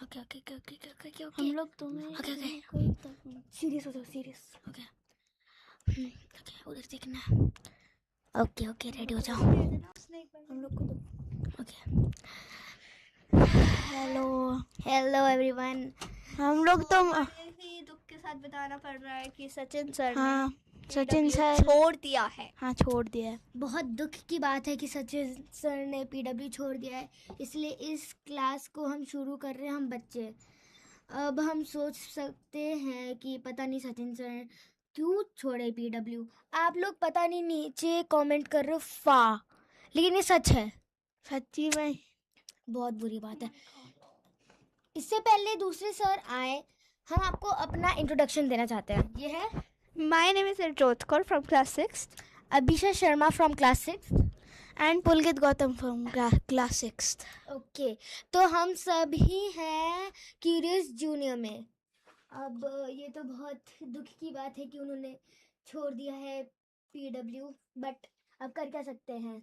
Okay okay okay okay okay okay हम लोग तुम्हें ओके ओके कोई सीरियस हो जाओ सीरियस ओके ओके उधर देखना है ओके ओके रेडी हो जाओ हम लोग को ओके हेलो हेलो एवरीवन हम लोग तो ही दुख के साथ बताना पड़ रहा है कि सचिन सर हाँ ने सचिन PW सर छोड़ दिया है। हाँ छोड़ दिया है। बहुत दुख की बात है कि सचिन सर ने पीडब्ल्यू छोड़ दिया है, इसलिए इस क्लास को हम शुरू कर रहे हैं हम बच्चे। अब हम सोच सकते हैं कि पता नहीं सचिन सर क्यों छोड़े पीडब्ल्यू। आप लोग पता नहीं नीचे कमेंट कर रहे हो फा, लेकिन ये सच है, सच्ची में बहुत बुरी बात है। इससे पहले दूसरे सर आए, हम आपको अपना इंट्रोडक्शन देना चाहते हैं। ये है my name is Jyotkar from class 6 Abhisha Sharma from class 6 and Pulkit Gautam from class 6। Okay तो हम सभी हैं क्यूरियस जूनियर में। अब ये तो बहुत दुख की बात है कि उन्होंने छोड़ दिया है पीडब्ल्यू, बट अब कर क्या सकते हैं।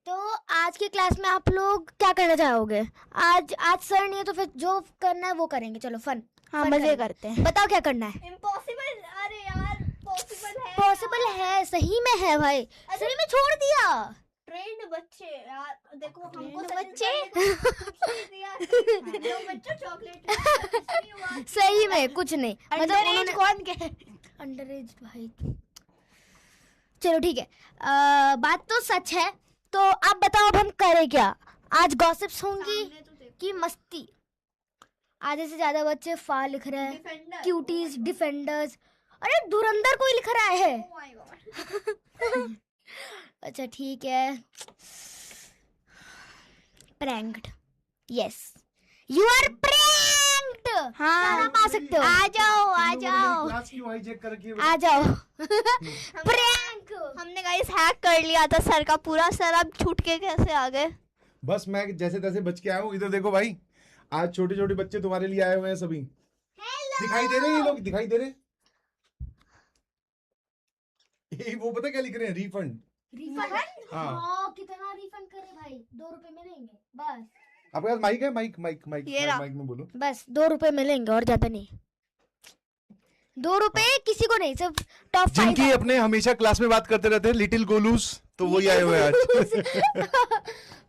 तो आज के क्लास में आप लोग क्या करना चाहोगे? आज सर नहीं है तो फिर जो करना है वो करेंगे। चलो फन हाँ फन मजे करेंगे। करते हैं। बताओ क्या करना है। इम्पॉसिबल। अरे यार पॉसिबल है, पॉसिबल है, सही में है भाई, सही में छोड़ दिया। ट्रेंड बच्चे यार, देखो हमको Trained बच्चे चॉकलेट सही में कुछ नहीं, मतलब उन्होंने कौन के अंडर एज भाई। चलो ठीक है, बात तो सच है। तो आप बताओ अब हम करें क्या? आज गॉसिप्स होंगी कि मस्ती? आधे से ज्यादा बच्चे फा लिख रहे हैं, क्यूटीज, डिफेंडर्स। अरे धुरंधर कोई लिख रहा है। अच्छा ठीक है, pranked. Yes you are pranked. हाँ आप आ सकते हो, आ जाओ क्लास की वाई चेक करके आ जाओ। प्रैंक। हमने गाइस हैक कर लिया था सर का पूरा। सर अब छूट के कैसे आ गए? बस मैं जैसे तैसे बच के आया हूँ। इधर देखो भाई, आज छोटे छोटे बच्चे तुम्हारे लिए आए हुए हैं सभी। दिखाई दे रहे हैं ये लोग? दिखाई दे रहे हैं? ये वो पता क्या लिख रहे हैं? रिफंड। रिफंड? हाँ। हाँ कितना रिफंड करे भाई? 2 रुपए मिलेंगे बस। आपके पास माइक है? माइक माइक माइक ये रहा। माइक में बोलो। बस 2 रुपए मिलेंगे और ज्यादा नहीं। 2 रुपए किसी को नहीं, सिर्फ टॉप 5। जिनकी अपने हमेशा क्लास में बात करते रहते हैं, लिटिल गोलूस, तो वही आए हुए हैं आज।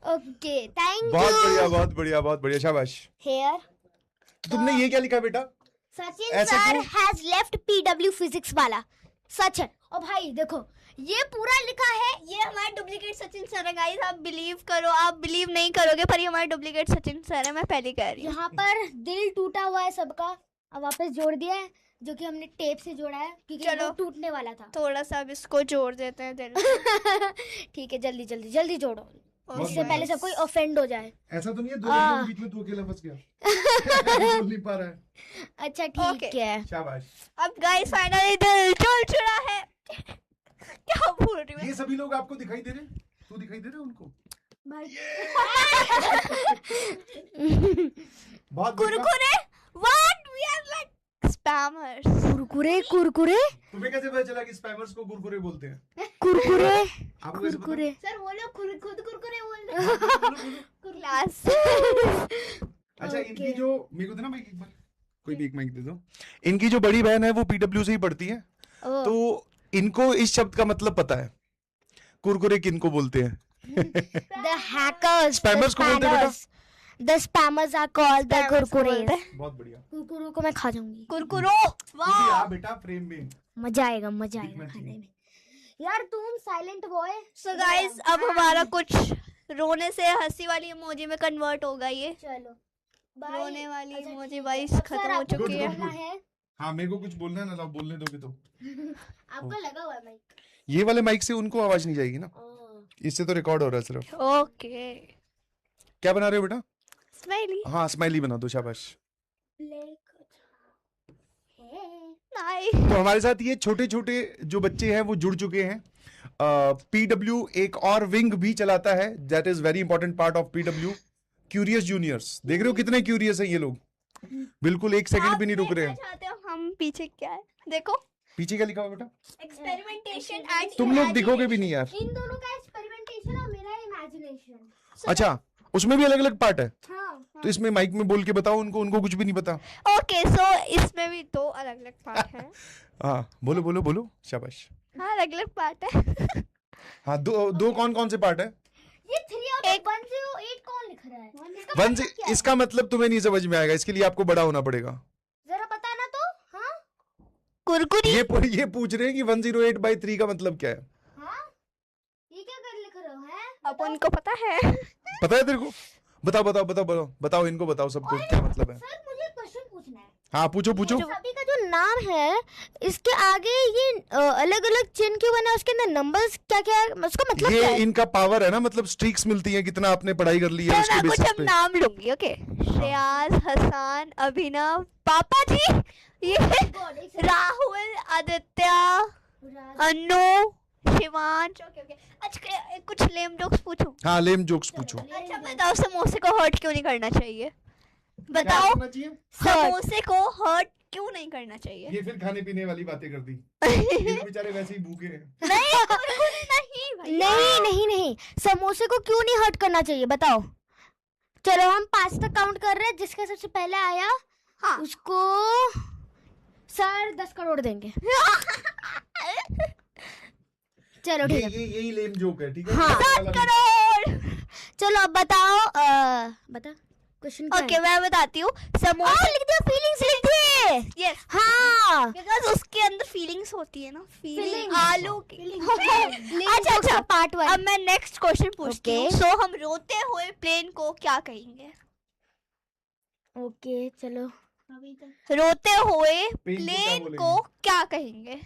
ओके थैंक बहुत यू। बढ़िया बहुत बढ़िया बहुत बढ़िया, शाबाश। हेयर तुमने ये क्या लिखा बेटा? सचिन ऐसा सर क्यों? हैज लेफ्ट पीडब्ल्यू फिजिक्स वाला। सच है। और भाई देखो ये पूरा लिखा है। ये हमारे डुप्लीकेट सचिन सर है गाइस। आप बिलीव करो, आप बिलीव नहीं करोगे, पर ये हमारे डुप्लीकेट सचिन सर है। मैं पहले कह रही हूँ। यहाँ पर दिल टूटा हुआ है सबका, अब वापस जोड़ दिया है, जो कि हमने टेप से जोड़ा है क्योंकि चलो। वो टूटने वाला था। थोड़ा सा अब इसको जोड़ देते हैं दिल। ठीक है, जल्दी जल्दी जल्दी जोड़ो, बहुत इससे पहले बढ़िया। सब कोई ऑफेंड हो जाए। ऐसा तो नहीं है 2 लड़कियों के बीच में तू अकेला फंस गया? बोल नहीं पा रहा है। अच्छा ठीक Okay. है। शाबाश। अब गाइस फाइनली दिल जुड़ चुका है। क्या बोल रही हूँ ये सभी लोग आपको दिखाई दे रहे हैं? तू दिखाई दे रहा है उनको? बहुत बढ़िया। Kurkure what we are like spammers. Kurkure Kurkure तुम्हें कैसे पता चला कि स्पैमर्स को कुरकुरे बोलते हैं? कुरकुरे आपको कैसे पता? कुरकुरे। सर वो लोग खुद कुरकुरे बोल रहे हाँ, बोलो, बोलो। क्लास। अच्छा इनकी जो, मेरे को देना माइक एक बार, कोई भी एक माइक दे दो। इनकी जो बड़ी बहन है वो पीडब्ल्यू से ही पढ़ती है, ओ, तो इनको इस शब्द का मतलब पता है, कुरकुरे किनको बोलते हैं। the hackers, Spammers को बोलते हैं बेटा? the spammers are called the Spammers Kurkure. बोलते हैं। बहुत बढ़िया। कुरकुरों को मैं खा जाऊंगी। कुरकुरो तू भी आ वाह। बेटा फ्रेम में। मजा आएगा मजा दिखना आएगा खाने चाहिए। में। यार तुम साइलेंट बॉय। सो गाइस अब हमारा कुछ रोने से हंसी वाली इमोजी में कन्वर्ट होगा ये। चलो रोने वाली अच्छा, इमोजी ठीक है। वाइस अब खत्म सर, हो आपको चुकी कुछ है। बोलना है? हाँ मेरे को कुछ बोलना है ना, लाओ बोलने दोगे तो। आपका लगा हुआ है माइक। ये वाले माइक से उनको आवाज नहीं जाएगी ना, इससे तो रिकॉर्ड हो रहा है सिर्फ। ओके क्या बना रहे हो बेटा? स्माइली हाँ स्माइली बना दो, शाबाश। नाइस। तो हमारे साथ ये छोटे छोटे जो बच्चे हैं वो जुड़ चुके हैं। पीडब्ल्यू एक और विंग भी चलाता है, that is very important part of PW, curious juniors. देख रहे हो कितने क्यूरियस हैं ये लोग, बिल्कुल एक सेकंड भी नहीं रुक रहे हैं। चाहते हो हम पीछे क्या है देखो, पीछे क्या लिखा हुआ बेटा? एक्सपेरिमेंटेशन एंड तुम लोग दिखोगे भी नहीं यार। इन दोनों का एक्सपेरिमेंटेशन और मेरा इमेजिनेशन। अच्छा उसमें भी अलग अलग पार्ट है, हाँ तो इसमें माइक में बोल के बताओ उनको, उनको कुछ भी नहीं पता। ओके सो इसमें भी 2 अलग अलग पार्ट है। हाँ बोलो बोलो बोलो, शाबाश। हाँ अलग अलग पार्ट है। हाँ दो कौन कौन से पार्ट है? ये 3/108 कौन लिख रहा है? इसका वन मतलब क्या है? इसका मतलब तुम्हें नहीं समझ में आएगा, इसके लिए आपको बड़ा होना पड़ेगा। जरा बताना तो। हाँ कुरकुरी। ये पूछ रहे हैं कि 108/3 का मतलब क्या है। हाँ ये क्या कर लिख रहे हो हैं? अपन को पता है। पता है तेरे को? बताओ बताओ बताओ बताओ बताओ, इनको बताओ सबको क्या मतलब है। सर मुझे क्वेश्चन पूछना है। हाँ पूछो पूछो। सभी का जो नाम है इसके आगे ये अलग अलग चिन्ह क्यों बना, उसके अंदर नंबर्स क्या क्या है, उसका मतलब क्या ये है? इनका पावर है ना, मतलब स्ट्रीक्स मिलती है, कितना आपने पढ़ाई कर ली है मैं उसके कुछ बेसिस अब पे। नाम लूंगी। ओके श्रेयास, हसन, अभिनव, पापा जी, ये राहुल, आदित्य, अनु, शिवांश। ओके ओके अच्छा कुछ लेम जोक्स पूछूं? हाँ लेम जोक्स पूछो। अच्छा बताओ समोसे को हर्ट क्यों नहीं करना चाहिए? बताओ क्या करना चाहिए? समोसे को हर्ट क्यों नहीं करना चाहिए? ये फिर खाने पीने वाली बातें कर दी, ये तो बेचारे वैसे ही भूखे हैं। नहीं बिल्कुल नहीं भैया। नहीं नहीं नहीं, समोसे को क्यों नहीं हर्ट करना चाहिए बताओ। चलो हम 5 तक काउंट कर रहे हैं, जिसका सबसे पहले आया हाँ उसको सर 10 करोड़ देंगे। चलो ठीक है। यही लेम जोक है, ठीक है। हाँ। 7 करोड़। चलो अब बताओ बता क्वेश्चन क्या ओके है? मैं बताती हूँ। समोसे लिख दिया, फीलिंग्स लिख दिए। यस हाँ बिकॉज उसके अंदर फीलिंग्स होती है ना, फीलिंग Feelings। आलू की। अच्छा अच्छा पार्ट 1। अब मैं नेक्स्ट क्वेश्चन पूछती हूँ। Okay. सो हम रोते हुए प्लेन को क्या कहेंगे? ओके चलो। रोते हुए Plane को क्या प्लेन बोलेंगे? को क्या कहेंगे?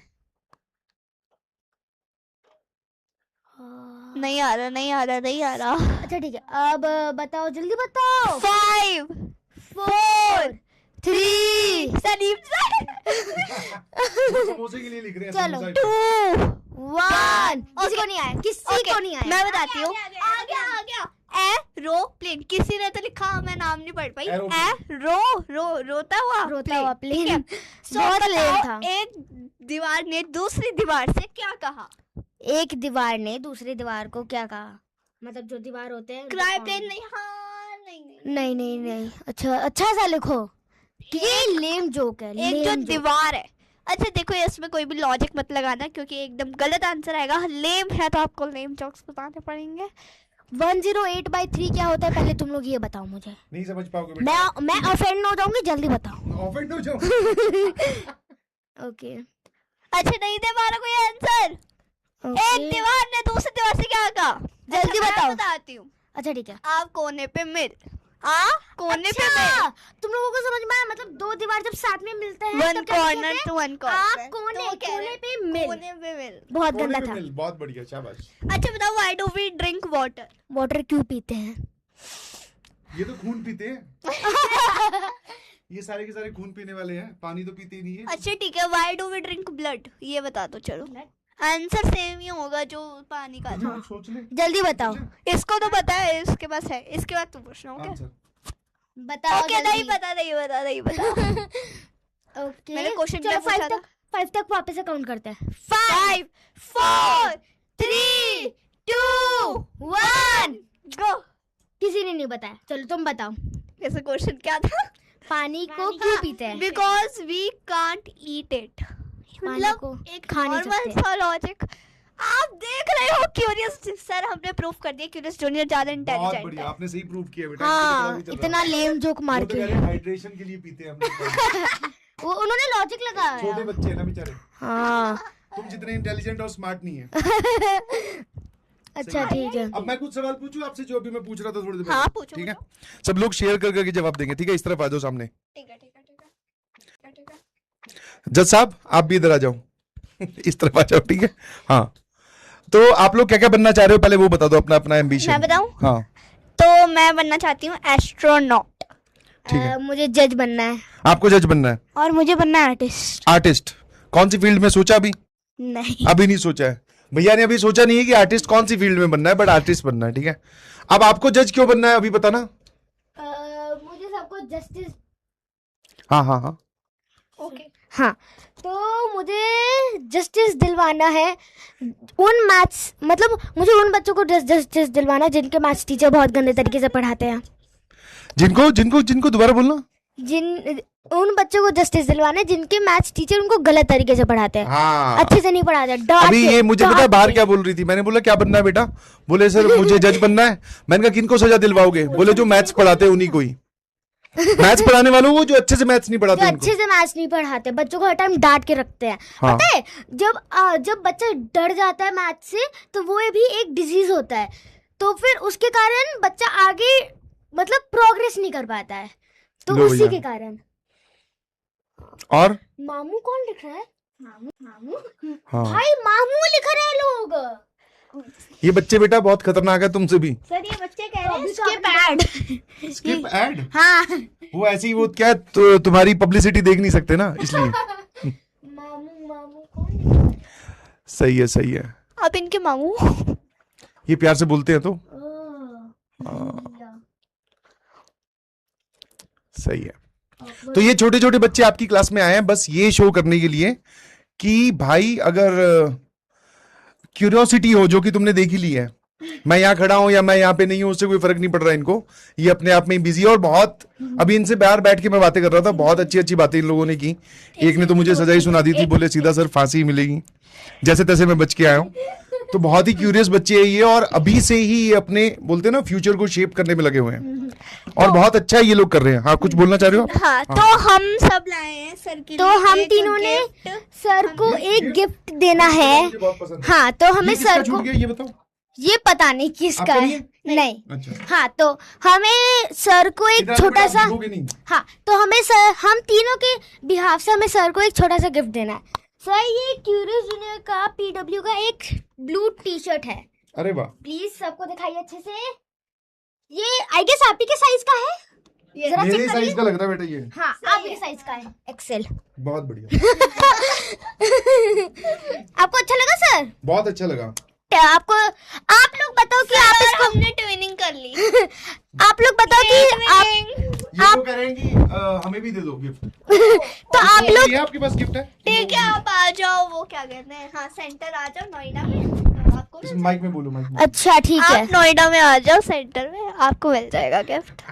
नहीं आ रहा नहीं आ रहा नहीं आ रहा। अच्छा ठीक है, अब बताओ जल्दी बताओ। 5 4 3 सलीम सर। वो समोसे के लिए लिख रहे हैं। चलो, समोसा। 2 1 किसी को नहीं आया, किसी को नहीं आया। मैं बताती हूँ। आ गया एरोप्लेन। किसी ने तो लिखा, मैं नाम नहीं पढ़ पाई। Aeroplane। रोता हुआ रोता हुआ ठीक है। प्लेन। So, बहुत लेम बताओ, था। एक दीवार ने दूसरी दीवार से क्या कहा? एक दीवार ने दूसरी दीवार को क्या कहा? मतलब जो दीवार होते हैं क्राई प्लेन नहीं। हाँ नहीं नहीं नहीं नहीं, अच्छा अच्छा सा लिखो कि ये लेम जोक है। एक जो लेम जोक। दीवार है। अच्छा देखो इसमें कोई भी लॉजिक मत लगाना, क्योंकि एकदम गलत आंसर आएगा। लेम है तो आपको लेम जोक्स बताने पड़ेंगे। 108/3 क्या होता है, पहले तुम लोग ये बताओ मुझे। नहीं समझ पाओगे बेटा। मैं ऑफेंड हो जाऊंगी, जल्दी बताओ। ऑफेंड हो जाओ। ओके अच्छा नहीं दे पा रहा कोई आंसर। एक दीवार ने दूसरी दीवार से क्या कहा? जल्दी अच्छा, मैं बताओ। बताती हूँ। अच्छा ठीक है। आप कोने पे मिल। कोने पे अच्छा, मिल। तुम लोगों को समझ में आया, मतलब 2 दीवार जब साथ में मिलते हैं वन तब क्या कॉर्नर कहते हैं? टू वन आप कॉर्नर। कोने पे मिल। कोने पे मिल। बहुत कोने गंदा पे था। मिल, बहुत बढ़िया, शाबाश। अच्छा बताओ why do we drink water? Water क्यों पीते हैं? ये तो खून पीते हैं। ये सारे के सारे खून पीने वाले हैं, पानी तो पीते ही नहीं है। अच्छा ठीक है, why do we drink blood? ये बता दो। चलो आंसर सेम ही होगा जो पानी का था। सोच ले। जल्दी बताओ। इसको तो पता है, इसके पास है। इसके बाद तुम पूछना। Okay answer. बताओ ओके नहीं पता ओके मैंने क्वेश्चन चलो क्या पूछा 5 तक 5 तक वापस से काउंट करते हैं। 5 4 3 2 1 गो। किसी ने नहीं बताया, चलो तुम बताओ। ऐसा क्वेश्चन क्या था? पानी को क्यों पीते हैं? Because we can't eat it. पानी मतलब को एक खा नहीं नॉर्मल सकते। सा लॉजिक। आप देख रहे हो क्यूरियस सर, हमने प्रूफ कर दिया क्यूरियस जूनियर ज्यादा बहुत इंटेलिजेंट बढ़िया, है। आपने सही प्रूव किया बेटा। हाँ इतना लेम जोक मार के। हाइड्रेशन के लिए पीते हैं हम लोग। वो उन्होंने लॉजिक लगाया। छोटे बच्चे हैं ना बेचारे। हाँ तुम जितने इंटेलिजेंट और स्मार्ट नहीं है। अच्छा ठीक है। अब मैं कुछ सवाल पूछूं आपसे, जो अभी मैं पूछ रहा था थोड़ी देर हाँ, पहले? पूछो, ठीक है, सब लोग शेयर कर करके जवाब देंगे। ठीक है, इस तरफ आ जाओ सामने। ठीक है ठीक है ठीक है ठीक है। जज साहब आप भी इधर आ जाओ। इस तरफ आ जाओ, ठीक है। हाँ तो आप लोग क्या क्या बनना चाह रहे हो, पहले वो बता दो अपना अपना एम्बिशन। मैं बताऊं? हाँ तो मैं बनना चाहती हूँ एस्ट्रोनॉट। ठीक है। मुझे जज बनना है। आपको जज बनना है? और मुझे बनना है आर्टिस्ट। आर्टिस्ट कौन सी फील्ड में सोचा अभी? नहीं अभी नहीं सोचा है भैया ने, अभी सोचा नहीं है कि आर्टिस्ट कौन सी फील्ड में बनना है, बट आर्टिस्ट बनना है। ठीक है, अब आपको जज क्यों बनना है अभी बताना। मुझे सबको जस्टिस। हाँ हाँ हाँ ओके हाँ, तो मुझे जस्टिस दिलवाना है उन मैथ्स, मतलब मुझे उन बच्चों को जस्टिस दिलवाना है जिनके मैथ्स टीचर बहुत गंदे तरीके से पढ़ाते हैं। जिनको जिनको जिनको दोबारा बोलना। उन बच्चों को जस्टिस दिलवाना है जिनके मैथ्स टीचर उनको गलत तरीके से पढ़ाते हैं। हाँ, अच्छे से नहीं पढ़ाते, डांट अभी के, ये मुझे डांट पता है बाहर के। क्या बोल रही थी। मैंने बोला क्या बनना है बेटा? बोले सर मुझे जज बनना है। मैंने कहा किनको सजा दिलवाओगे? बोले जो मैथ्स पढ़ाते हैं उन्हीं को ही। मैथ्स पढ़ाने वालों को, जो अच्छे से मैथ्स नहीं जो पढ़ाते उनको। अच्छे से मैथ्स नहीं पढ़ाते, बच्चों को हर टाइम डांट के रखते हैं। हाँ। पता है जब बच्चा डर जाता है मैथ्स से तो वो भी एक डिजीज होता है, तो फिर उसके कारण बच्चा आगे मतलब प्रोग्रेस नहीं कर पाता है, तो लो उसी भैया। के कारण। और मामू कौन लिख रहा है? मामू हाँ, भाई मामू लिख रहे हैं लोग। ये बच्चे बेटा बहुत खतरनाक है तुमसे भी। सर ये बच्चे कह रहे हैं skip skip ad। Skip ad. हाँ, वो ऐसी वो क्या है, तो तुम्हारी पब्लिसिटी देख नहीं सकते ना, इसलिए। मामू मामू कौन लिख रहा है? सही है, सही है। आप इनके मामू। ये प्यार से बोलते हैं तो सही है। तो ये छोटे छोटे बच्चे आपकी क्लास में आए हैं बस ये शो करने के लिए कि भाई अगर क्यूरियोसिटी हो, जो कि तुमने देख ही ली है, मैं यहाँ खड़ा हूं या मैं यहाँ पे नहीं हूं उससे कोई फर्क नहीं पड़ रहा इनको। ये अपने आप में ही बिजी है और बहुत, अभी इनसे बाहर बैठ के मैं बातें कर रहा था, बहुत अच्छी अच्छी बातें इन लोगों ने की। एक ने तो मुझे सजा ही सुना दी थी, बोले सीधा सर फांसी ही मिलेगी, जैसे तैसे मैं बच के आया हूँ। तो बहुत ही क्यूरियस बच्चे हैं ये, और अभी से ही ये अपने बोलते हैं ना फ्यूचर को शेप करने में लगे हुए हैं, और बहुत अच्छा ये लोग कर रहे हैं। हाँ, कुछ बोलना चाह रहे हो आप? हाँ, तो हम सब लाए हैं सर के तो लिए हम एक तीनों ने gift। सर को एक गिफ्ट देना है। हाँ, तो हमें ये किसका सर छूट को गया ये बताओ। ये पता नहीं किसका आपका है, नहीं है? नहीं। अच्छा, हाँ, तो हमें सर को एक इधर छोटा बेटा, सा, भूलोगे नहीं। हाँ, तो हमें सर, हम तीनों के बिहाफ से हमें सर को एक छोटा सा गिफ्ट देना है। सर ये क्यूरियस जूनियर का पीडब्ल्यू का एक ब्लू टी शर्ट है, अरे वाह, प्लीज सबको दिखाइए अच्छे से। ये आई गेस आप ही के साइज का है, जरा मेरे चेक साइज करिए। का लग रहा है बेटा ये। हाँ, आप ही के साइज का है, एक्सेल। बहुत बढ़िया, आपको अच्छा लगा सर? बहुत अच्छा लगा। आपको, आप लोग बताओ कि आप इसको, हमने ट्विनिंग कर ली। आप लोग बताओ कि आप, ये तो कह रहे हैं कि हमें भी दे दो गिफ्ट। तो आप लोग, ये आपके पास गिफ्ट है? ठीक है, आप आ जाओ, वो क्या कहते हैं, हाँ सेंटर आ जाओ नोएडा में, आपको इस माइक में बोलो, माइक में। अच्छा ठीक है। आप नोएडा में आ जाओ सेंटर में, आपको मिल जाएगा गिफ्ट।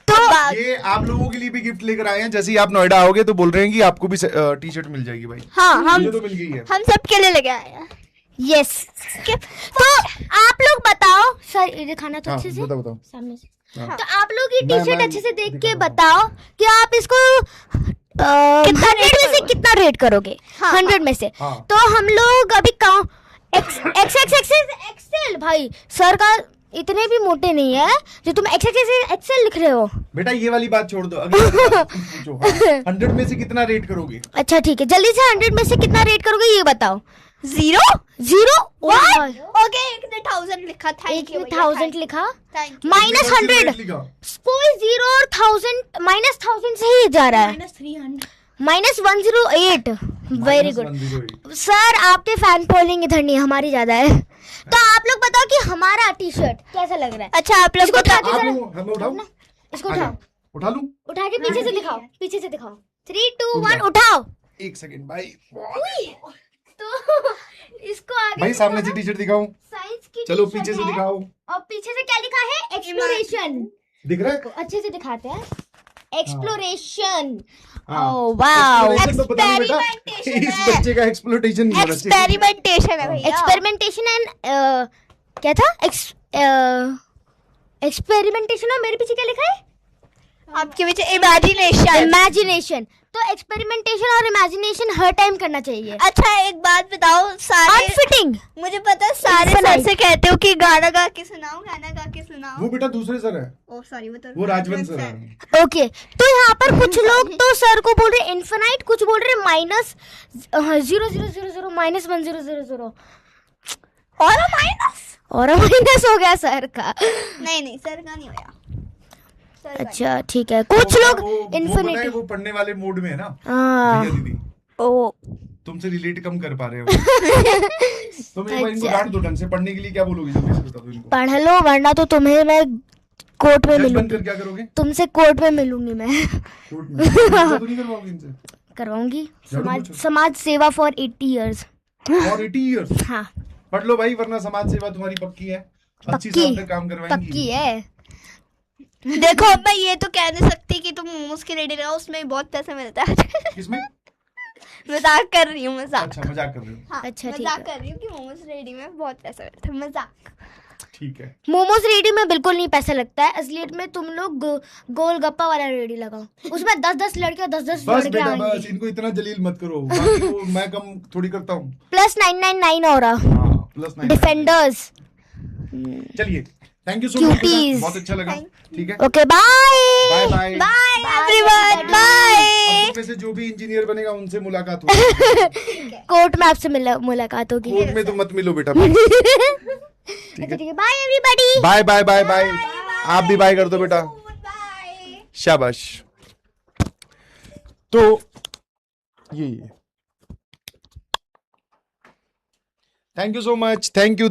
तो ये आप लोगों के लिए भी गिफ्ट लेकर आए हैं। जैसे ही आप नोएडा आओगे तो बोल रहे हैं कि आपको भी टी शर्ट मिल जाएगी भाई। हाँ, मुझे तो मिल गई है। हम सबके लिए लेके आए हैं। यस, तो आप लोग बताओ सर, ये दिखाना तो हाँ, अच्छे से बताओ बताओ। सामने से। हाँ। तो आप लोग ये टी शर्ट मैं अच्छे से देख के दिखाता हूँ। बताओ कि आप इसको 100 में से कितना रेट करोगे? हाँ, 100 में से। हाँ। तो हम लोग अभी एक्सेल भाई, सर का इतने भी मोटे नहीं है जो तुम एक्सेल लिख रहे हो। बेटा ये वाली बात छोड़ दो, अगली वाली बात पूछो। हाँ, 100 में से कितना रेट करोगे? अच्छा ठीक है, जल्दी से 100 में से कितना रेट करोगे ये बताओ। 0 ओके, एक ने 1000 लिखा, एक थैंक यू में 1000 लिखा, थैंक यू। माइनस कौन सी 100, रेट लिखा? कोई 0 और 1000, माइनस 1000 से ही जा रहा है, माइनस 108। Very good 108। सर, आपके फैन फॉलोइंग इधर नहीं, हमारी ज्यादा है। तो आप लोग बताओ कि हमारा टी शर्ट कैसा लग रहा है? अच्छा, आप लोग इसको उठा के आप जरा, लोग- हमें उठाओ, इसको आ उठाओ, जाओ। उठा लूं? उठा के पीछे से दिखाओ, पीछे से दिखाओ। 3 2 रुक 1 जाओ। उठाओ। एक सेकंड भाई। तो इसको आगे भाई सामने से टी शर्ट दिखाऊं? साइंस की चलो t-shirt पीछे से है, दिखाओ। और पीछे से क्या लिखा है? एक्सप्लोरेशन। दिख रहा है? अच्छे से दिखाते हैं, एक्सप्लोरेशन। हाँ। ओह वाओ, Exploration तो पता नहीं बेटा, Experimentation इस है। बच्चे का एक्सप्लोरेशन नहीं होना चाहिए। एक्सपेरिमेंटेशन है भैया। एक्सपेरिमेंटेशन एंड क्या था? एक्सपेरिमेंटेशन, और मेरे पीछे क्या लिखा है? आपके पीछे इमेजिनेशन। इमेजिनेशन। तो एक्सपेरिमेंटेशन और इमेजिनेशन हर टाइम करना चाहिए। अच्छा, एक बात बताओ, सारे अनफिटिंग। मुझे पता है सारे सर से कहते हो कि गाना गा के सुनाओ, गाना गा के सुनाओ। वो बेटा दूसरे सर है, ओ सॉरी, वो राजवंश सर है। ओके, तो यहाँ पर कुछ लोग तो सर को बोल रहे इनफिनाइट, कुछ बोल रहे माइनस 0 माइनस 1000 और माइनस। और माइनस हो गया सर का। नहीं, सर का नहीं होया। अच्छा ठीक है, कुछ लोग वो पता है, इन्फिनिटी। वो पढ़ने वाले मूड में है ना हाँ, भैया दीदी, ओ तुमसे रिलेट कम कर पा रहे हो। तुम एक बार इनको अच्छा। डांट दो ढंग से, पढ़ने के लिए क्या बोलोगी जल्दी से बता दो इनको। पढ़ लो, वरना तो तुम्हें मैं कोर्ट में जज मिलूंगी, बनकर क्या करोगे? तुमसे कोर्ट में मिलूंगी मैं। कोर्ट में तो नहीं करवाओगे इनसे? करवाऊंगी। झाड़ू समाज पोछा? समाज सेवा फॉर 80 इयर्स। और 80 इयर्स हाँ पढ़ लो भाई, वरना समाज सेवा तुम्हारी पक्की है, 80 साल तक काम करवाएंगी। पक्की है। देखो अब मैं ये तो कह नहीं सकती कि तुम मोमोज की रेडी लगाओ, उसमें भी बहुत पैसा मिलता है। किसमें? मजाक कर रही हूँ, मजाक। अच्छा मजाक कर रहे हो, हाँ, अच्छा, ठीक मजाक है। कर रही हूँ कि मोमोज रेडी में बहुत पैसा मिलता है, मजाक। ठीक है। मोमोज रेडी में बिल्कुल नहीं पैसा लगता है, असलियत में तुम लोग गोलगप्पा वाला रेडी लगाओ, उसमें 10-10 लड़के 10-10 बस लड़के बेटा बस, आएंगे। इनको इतना जलील मत करो, बाकी तो मैं कम थोड़ी करता हूँ। प्लस 999 हो रहा। हाँ, प्लस 9। डिफेंडर्स। चलिए, thank you so much, Cuties. बहुत अच्छा लगा। ठीक है, okay bye. Bye bye. Bye everyone, bye. में से जो भी इंजीनियर बनेगा उनसे मुलाकात होगी। कोर्ट में आपसे मुलाकात होगी। कोर्ट में तो मत मिलो बेटा। अच्छा ठीक है, bye everybody. Bye bye bye bye. आप भी बाय कर दो बेटा, बाय। शाबाश। तो ये thank you so much, thank you.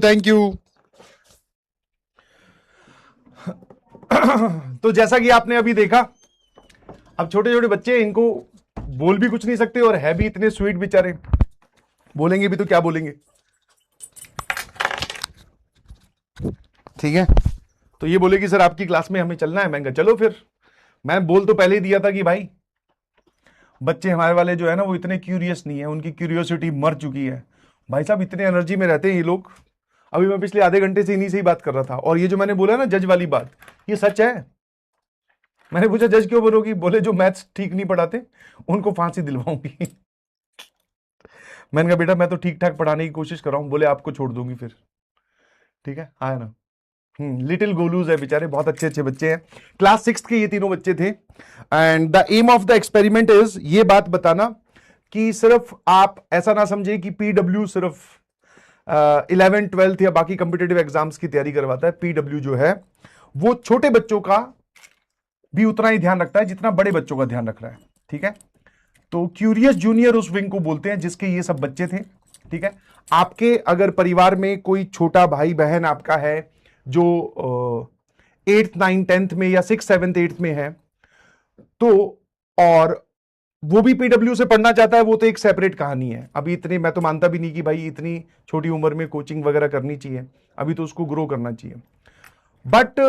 तो जैसा कि आपने अभी देखा, अब छोटे छोटे बच्चे, इनको बोल भी कुछ नहीं सकते और है भी इतने स्वीट बेचारे, बोलेंगे भी तो क्या बोलेंगे। ठीक है, तो ये बोले कि सर आपकी क्लास में हमें चलना है। मैं कहा चलो फिर। मैं बोल तो पहले ही दिया था कि भाई बच्चे हमारे वाले जो है ना वो इतने क्यूरियस नहीं है, उनकी क्यूरियोसिटी मर चुकी है। भाई साहब इतने एनर्जी में रहते हैं ये लोग। अभी मैं पिछले आधे घंटे से इन्हीं से ही बात कर रहा था, और ये जो मैंने बोला ना जज वाली बात, ये सच है। मैंने पूछा जज क्यों बनोगी? बोले जो मैथ्स ठीक नहीं पढ़ाते उनको फांसी दिलवाऊंगी। मैंने कहा बेटा मैं तो ठीक ठाक पढ़ाने की कोशिश कर रहा हूं। बोले आपको छोड़ दूंगी फिर। ठीक है, आया ना। लिटिल गोलूज है बेचारे, बहुत अच्छे अच्छे बच्चे हैं। क्लास 6 के ये तीनों बच्चे थे। And the aim of the experiment is ये बात बताना कि सिर्फ आप ऐसा ना समझे कि पीडब्ल्यू सिर्फ 11th 12th या बाकी कॉम्पिटिटिव एग्जाम्स की तैयारी करवाता है। पीडब्ल्यू जो है वो छोटे बच्चों का भी उतना ही ध्यान रखता है जितना बड़े बच्चों का ध्यान रख रहा है। ठीक है, तो क्यूरियस जूनियर उस विंग को बोलते हैं जिसके ये सब बच्चे थे। ठीक है, आपके अगर परिवार में कोई छोटा भाई बहन आपका है जो 8th 9th 10th में या 6th 7th 8th में है, तो और वो भी पीडब्ल्यू से पढ़ना चाहता है, वो तो एक सेपरेट कहानी है। अभी इतने मैं तो मानता भी नहीं कि भाई इतनी छोटी उम्र में कोचिंग वगैरह करनी चाहिए, अभी तो उसको ग्रो करना चाहिए। बट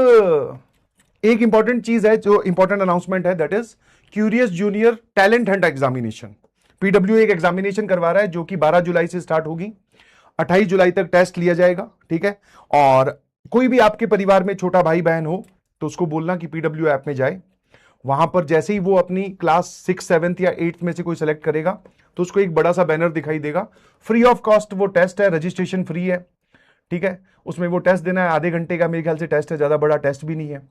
एक इंपॉर्टेंट चीज है, जो इंपॉर्टेंट अनाउंसमेंट है, that is curious junior talent hunt examination. PW एक एग्जामिनेशन करवा रहा है जो कि 12 जुलाई से स्टार्ट होगी, 28 जुलाई तक टेस्ट लिया जाएगा। ठीक है, और कोई भी आपके परिवार में छोटा भाई बहन हो तो उसको बोलना कि पीडब्ल्यू ऐप में जाए। वहां पर जैसे ही वो अपनी क्लास 6 7th या 8th में से कोई सेलेक्ट करेगा तो उसको एक बड़ा सा बैनर दिखाई देगा, फ्री ऑफ कॉस्ट वो टेस्ट है, रजिस्ट्रेशन फ्री है। ठीक है, उसमें वो टेस्ट देना है, आधे घंटे का मेरे ख्याल से टेस्ट है, ज्यादा बड़ा टेस्ट भी नहीं है।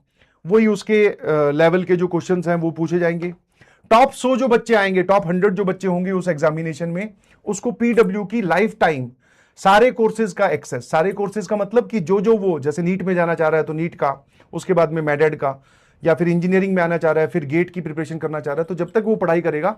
वही उसके लेवल के जो क्वेश्चंस हैं वो पूछे जाएंगे। टॉप 100 जो बच्चे आएंगे, टॉप 100 जो बच्चे होंगे उस एग्जामिनेशन में, उसको पीडब्ल्यू की लाइफ टाइम सारे कोर्सेज का एक्सेस, सारे कोर्सेज का मतलब कि जो वो जैसे नीट में जाना चाह रहा है तो नीट का, उसके बाद में मेडेड का, या फिर इंजीनियरिंग में आना चाह रहा है, फिर गेट की प्रिपरेशन करना चाह रहा है, तो जब तक वो पढ़ाई करेगा